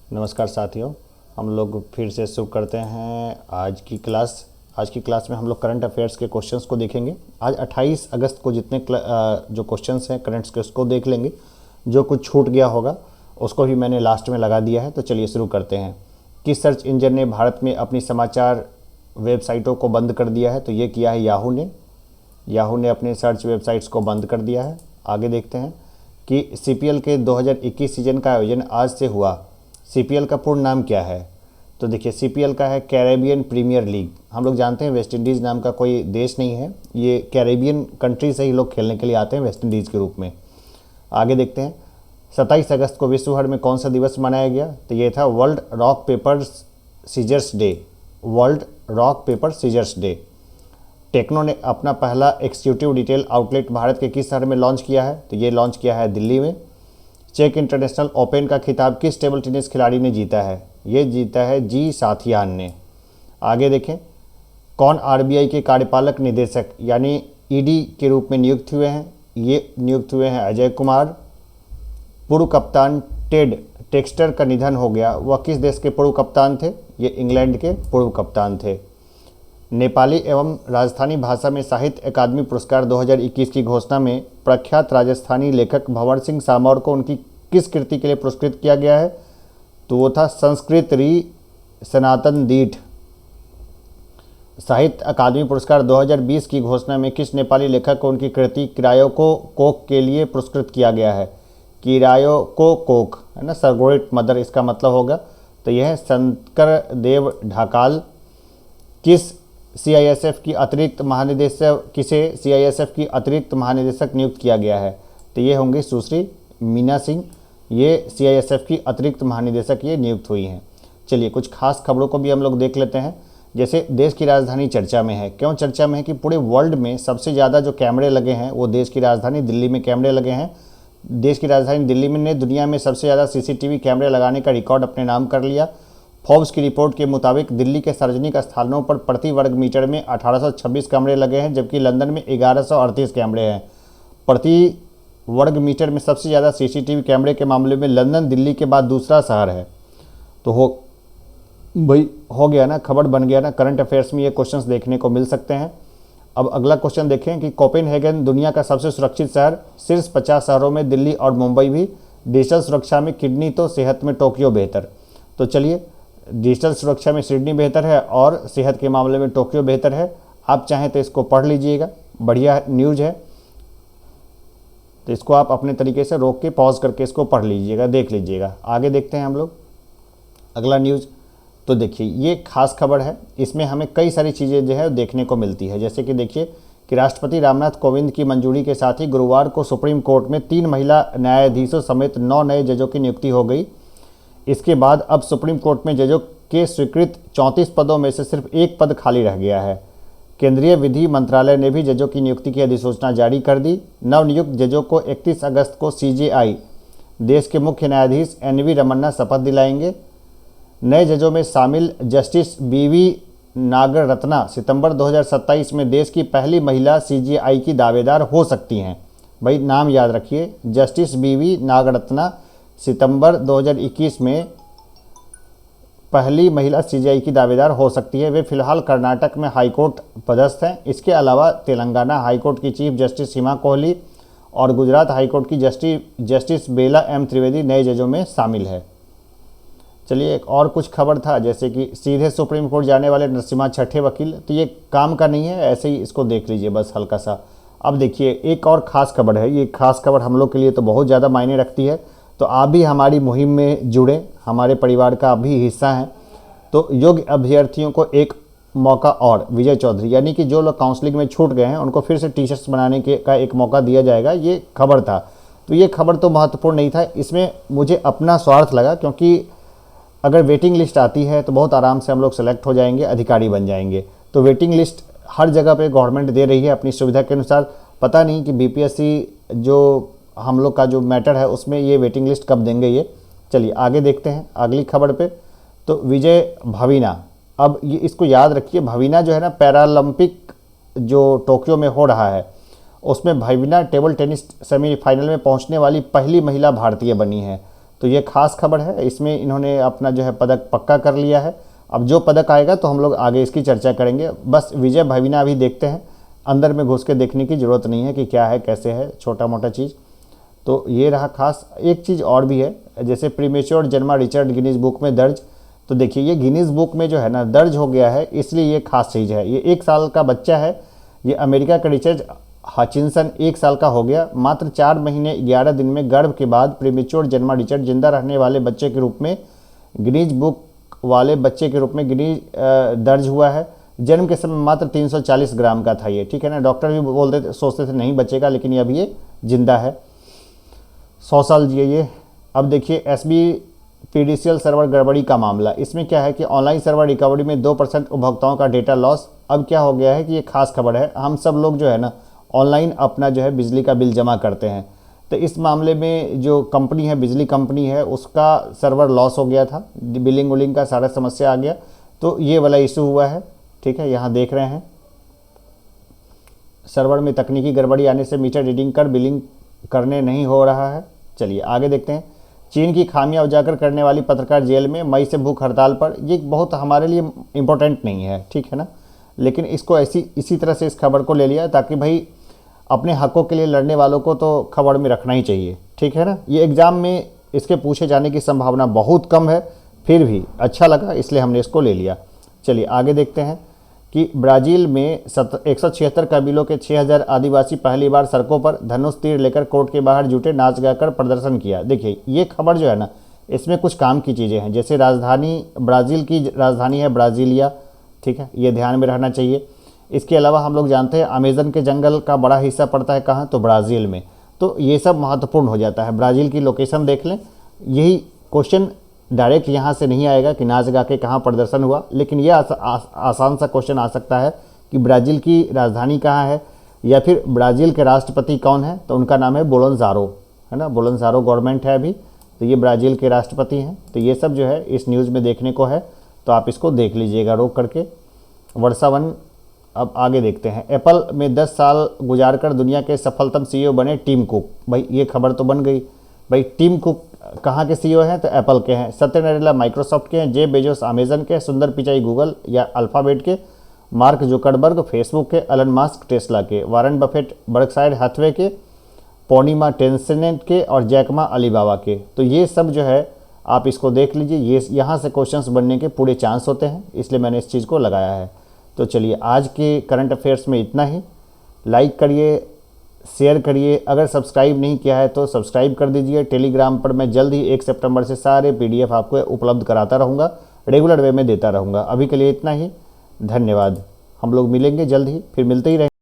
नमस्कार साथियों, हम लोग फिर से शुरू करते हैं आज की क्लास में हम लोग करंट अफेयर्स के क्वेश्चंस को देखेंगे। आज 28 अगस्त को जितने जो क्वेश्चंस हैं करंट्स के उसको देख लेंगे। जो कुछ छूट गया होगा उसको भी मैंने लास्ट में लगा दिया है। तो चलिए शुरू करते हैं। किस सर्च इंजन ने भारत में अपनी समाचार वेबसाइटों को बंद कर दिया है? तो ये किया है याहू ने अपने सर्च वेबसाइट्स को बंद कर दिया है। आगे देखते हैं कि सीपीएल के 2021 सीजन का आयोजन आज से हुआ। सीपीएल का पूर्ण नाम क्या है? तो देखिए, सीपीएल का है कैरेबियन प्रीमियर लीग। हम लोग जानते हैं वेस्ट इंडीज़ नाम का कोई देश नहीं है, ये कैरेबियन कंट्री से ही लोग खेलने के लिए आते हैं वेस्ट इंडीज़ के रूप में। आगे देखते हैं 27 अगस्त को विश्व भर में कौन सा दिवस मनाया गया? तो ये था world rock paper scissors day. World rock paper scissors day. Tecno ने अपना पहला एक्सिक्यूटिव रिटेल आउटलेट भारत के किस शहर में लॉन्च किया है? तो ये लॉन्च किया है दिल्ली में। चेक इंटरनेशनल ओपन का खिताब किस टेबल टेनिस खिलाड़ी ने जीता है? ये जीता है जी साथियान ने। आगे देखें, कौन आरबीआई के कार्यपालक निदेशक यानी ईडी के रूप में नियुक्त हुए हैं? ये नियुक्त हुए हैं अजय कुमार। पूर्व कप्तान टेड टेक्सटर का निधन हो गया, वह किस देश के पूर्व कप्तान थे? ये इंग्लैंड के पूर्व कप्तान थे। नेपाली एवं राजस्थानी भाषा में साहित्य अकादमी पुरस्कार 2021 की घोषणा में प्रख्यात राजस्थानी लेखक भंवर सिंह सामौर को उनकी किस कृति के लिए पुरस्कृत किया गया है? तो वो था संस्कृत री सनातन दीठ। साहित्य अकादमी पुरस्कार 2020 की घोषणा में किस नेपाली लेखक को उनकी कृति किरायो को कोक के लिए पुरस्कृत किया गया है? किरायो को कोक है ना, सरगोरिट मदर इसका मतलब होगा। तो यह है शंकर देव ढाकाल। किसे सीआईएसएफ की अतिरिक्त महानिदेशक नियुक्त किया गया है? तो ये होंगी सुश्री मीना सिंह। ये सीआईएसएफ की अतिरिक्त महानिदेशक ये नियुक्त हुई हैं। चलिए कुछ खास खबरों को भी हम लोग देख लेते हैं। जैसे देश की राजधानी चर्चा में है। क्यों चर्चा में है? कि पूरे वर्ल्ड में सबसे ज़्यादा जो कैमरे लगे हैं वो देश की राजधानी दिल्ली में कैमरे लगे हैं। देश की राजधानी दिल्ली में ने दुनिया में सबसे ज़्यादा सीसीटीवी कैमरे लगाने का रिकॉर्ड अपने नाम कर लिया। फोर्ब्स की रिपोर्ट के मुताबिक दिल्ली के सार्वजनिक स्थानों पर प्रति वर्ग मीटर में 1826 कैमरे लगे हैं, जबकि लंदन में 1138 कैमरे हैं। प्रति वर्ग मीटर में सबसे ज़्यादा सीसीटीवी कैमरे के मामले में लंदन दिल्ली के बाद दूसरा शहर है। तो हो गया ना, खबर बन गया ना। करंट अफेयर्स में ये क्वेश्चंस देखने को मिल सकते हैं। अब अगला क्वेश्चन देखें कि कोपेनहेगन दुनिया का सबसे सुरक्षित शहर। शीर्ष 50 शहरों में दिल्ली और मुंबई भी। डिजिटल सुरक्षा में किडनी तो सेहत में टोक्यो बेहतर। तो चलिए, डिजिटल सुरक्षा में सिडनी बेहतर है और सेहत के मामले में टोक्यो बेहतर है। आप चाहें तो इसको पढ़ लीजिएगा, बढ़िया न्यूज़ है। तो इसको आप अपने तरीके से रोक के पॉज करके इसको पढ़ लीजिएगा, देख लीजिएगा। आगे देखते हैं हम लोग अगला न्यूज़। तो देखिए, ये खास खबर है। इसमें हमें कई सारी चीज़ें जो है देखने को मिलती है। जैसे कि देखिए कि राष्ट्रपति रामनाथ कोविंद की मंजूरी के साथ ही गुरुवार को सुप्रीम कोर्ट में 3 महिला न्यायाधीशों समेत 9 नए जजों की नियुक्ति हो गई। इसके बाद अब सुप्रीम कोर्ट में जजों के स्वीकृत 34 पदों में से सिर्फ एक पद खाली रह गया है। केंद्रीय विधि मंत्रालय ने भी जजों की नियुक्ति की अधिसूचना जारी कर दी। नवनियुक्त जजों को 31 अगस्त को सीजेआई देश के मुख्य न्यायाधीश एनवी रमन्ना शपथ दिलाएंगे। नए जजों में शामिल जस्टिस बीवी नागरत्ना सितंबर 2027 में देश की पहली महिला सीजेआई की दावेदार हो सकती हैं। भाई नाम याद रखिए, जस्टिस बीवी नागरत्ना सितंबर 2021 में पहली महिला सीजेआई की दावेदार हो सकती है। वे फिलहाल कर्नाटक में हाईकोर्ट पदस्थ हैं। इसके अलावा तेलंगाना हाईकोर्ट की चीफ जस्टिस हिमा कोहली और गुजरात हाईकोर्ट की जस्टिस बेला एम त्रिवेदी नए जजों में शामिल है। चलिए, एक और कुछ खबर था, जैसे कि सीधे सुप्रीम कोर्ट जाने वाले नरसिम्हा छठे वकील। तो ये काम का नहीं है, ऐसे ही इसको देख लीजिए बस हल्का सा। अब देखिए, एक और ख़ास खबर है। ये खास खबर हम लोग के लिए तो बहुत ज़्यादा मायने रखती है। तो आप भी हमारी मुहिम में जुड़ें, हमारे परिवार का आप भी हिस्सा हैं। तो योग्य अभ्यर्थियों को एक मौका और। विजय चौधरी यानी कि जो लोग काउंसलिंग में छूट गए हैं उनको फिर से टीचर्स बनाने का एक मौका दिया जाएगा। ये खबर था। तो ये खबर तो महत्वपूर्ण नहीं था, इसमें मुझे अपना स्वार्थ लगा, क्योंकि अगर वेटिंग लिस्ट आती है तो बहुत आराम से हम लोग सेलेक्ट हो जाएंगे, अधिकारी बन जाएंगे। तो वेटिंग लिस्ट हर जगह पे गवर्नमेंट दे रही है अपनी सुविधा के अनुसार। पता नहीं कि बीपीएससी जो हम लोग का जो मैटर है उसमें ये वेटिंग लिस्ट कब देंगे ये। चलिए आगे देखते हैं अगली खबर पे। तो विजय भविना, अब ये इसको याद रखिए, भविना जो है ना पैरालंपिक जो टोक्यो में हो रहा है उसमें भविना टेबल टेनिस सेमीफाइनल में पहुंचने वाली पहली महिला भारतीय बनी है। तो तो ये खास खबर है, इसमें इन्होंने अपना जो है पदक पक्का कर लिया है। अब जो पदक आएगा तो हम लोग आगे इसकी चर्चा करेंगे। बस विजय भविना अभी देखते हैं, अंदर में घुस के देखने की ज़रूरत नहीं है कि क्या है कैसे है, छोटा मोटा चीज़। तो ये रहा खास। एक चीज़ और भी है, जैसे प्रीमेच्योर जन्मा रिचर्ड गिनीज बुक में दर्ज। तो देखिए ये गिनीज बुक में जो है ना दर्ज हो गया है, इसलिए ये खास चीज़ है। ये 1 साल का बच्चा है, ये अमेरिका का रिचर्ड हचिनसन 1 साल का हो गया। मात्र 4 महीने 11 दिन में गर्भ के बाद प्रीमेच्योर जन्मा रिचर्ड जिंदा रहने वाले बच्चे के रूप में गिनीज बुक वाले बच्चे के रूप में गिनीज दर्ज हुआ है। जन्म के समय मात्र 340 ग्राम का था ये, ठीक है ना। डॉक्टर भी बोलते थे, सोचते थे नहीं बचेगा, लेकिन ये अभी ये जिंदा है। 100 साल जिए ये। अब देखिए SBPDCL सर्वर गड़बड़ी का मामला। इसमें क्या है कि ऑनलाइन सर्वर रिकवरी में 2% उपभोक्ताओं का डेटा लॉस। अब क्या हो गया है कि ये खास खबर है, हम सब लोग जो है ना ऑनलाइन अपना जो है बिजली का बिल जमा करते हैं। तो इस मामले में जो कंपनी है, बिजली कंपनी है, उसका सर्वर लॉस हो गया था, बिलिंग विलिंग का सारा समस्या आ गया, तो ये वाला इशू हुआ है, ठीक है। यहाँ देख रहे हैं सर्वर में तकनीकी गड़बड़ी आने से मीटर रीडिंग कर बिलिंग करने नहीं हो रहा है। चलिए आगे देखते हैं। चीन की खामियां उजागर करने वाली पत्रकार जेल में, मई से भूख हड़ताल पर। ये बहुत हमारे लिए इम्पोर्टेंट नहीं है, ठीक है ना, लेकिन इसको इसी तरह से इस खबर को ले लिया ताकि भाई अपने हकों के लिए लड़ने वालों को तो खबर में रखना ही चाहिए, ठीक है ना। ये एग्ज़ाम में इसके पूछे जाने की संभावना बहुत कम है, फिर भी अच्छा लगा इसलिए हमने इसको ले लिया। चलिए आगे देखते हैं कि ब्राज़ील में 176 कबीलों के 6000 आदिवासी पहली बार सड़कों पर धनुष तीर लेकर कोर्ट के बाहर जुटे, नाच गाकर प्रदर्शन किया। देखिए ये खबर जो है ना, इसमें कुछ काम की चीज़ें हैं। जैसे राजधानी, ब्राज़ील की राजधानी है ब्राज़ीलिया, ठीक है, ये ध्यान में रहना चाहिए। इसके अलावा हम लोग जानते हैं अमेज़न के जंगल का बड़ा हिस्सा पड़ता है कहाँ, तो ब्राज़ील में। तो ये सब महत्वपूर्ण हो जाता है। ब्राज़ील की लोकेशन देख लें। यही क्वेश्चन डायरेक्ट यहाँ से नहीं आएगा कि नाच गा के कहाँ प्रदर्शन हुआ, लेकिन यह आसान सा क्वेश्चन आ सकता है कि ब्राज़ील की राजधानी कहाँ है, या फिर ब्राज़ील के राष्ट्रपति कौन है, तो उनका नाम है बोलोनारो, है ना। बोलोनारो गवर्नमेंट है अभी, तो ये ब्राज़ील के राष्ट्रपति हैं। तो ये सब जो है इस न्यूज़ में देखने को है, तो आप इसको देख लीजिएगा रोक करके। वर्षावन। अब आगे देखते हैं। एप्पल में 10 साल गुजार कर दुनिया के सफलतम CEO बने टिम कुक। भाई ये खबर तो बन गई। भाई टिम कुक कहाँ के CEO हैं, तो एप्पल के हैं। सत्य नडेला माइक्रोसॉफ्ट के हैं। जेफ बेजोस अमेजन के। सुंदर पिचाई गूगल या अल्फ़ाबेट के। मार्क जुकरबर्ग फेसबुक के। एलन मस्क टेस्ला के। वारन बफेट बर्कशायर हैथवे के। पौर्णिमा टेंसेंट के। और जैकमा अलीबाबा के। तो ये सब जो है आप इसको देख लीजिए, ये यहाँ से क्वेश्चंस बनने के पूरे चांस होते हैं, इसलिए मैंने इस चीज़ को लगाया है। तो चलिए आज के करंट अफेयर्स में इतना ही। लाइक करिए, शेयर करिए। अगर सब्सक्राइब नहीं किया है तो सब्सक्राइब कर दीजिए। टेलीग्राम पर मैं जल्द ही 1 सितंबर से सारे PDF आपको उपलब्ध कराता रहूँगा, रेगुलर वे में देता रहूँगा। अभी के लिए इतना ही, धन्यवाद। हम लोग मिलेंगे जल्द ही, फिर मिलते ही रहेंगे।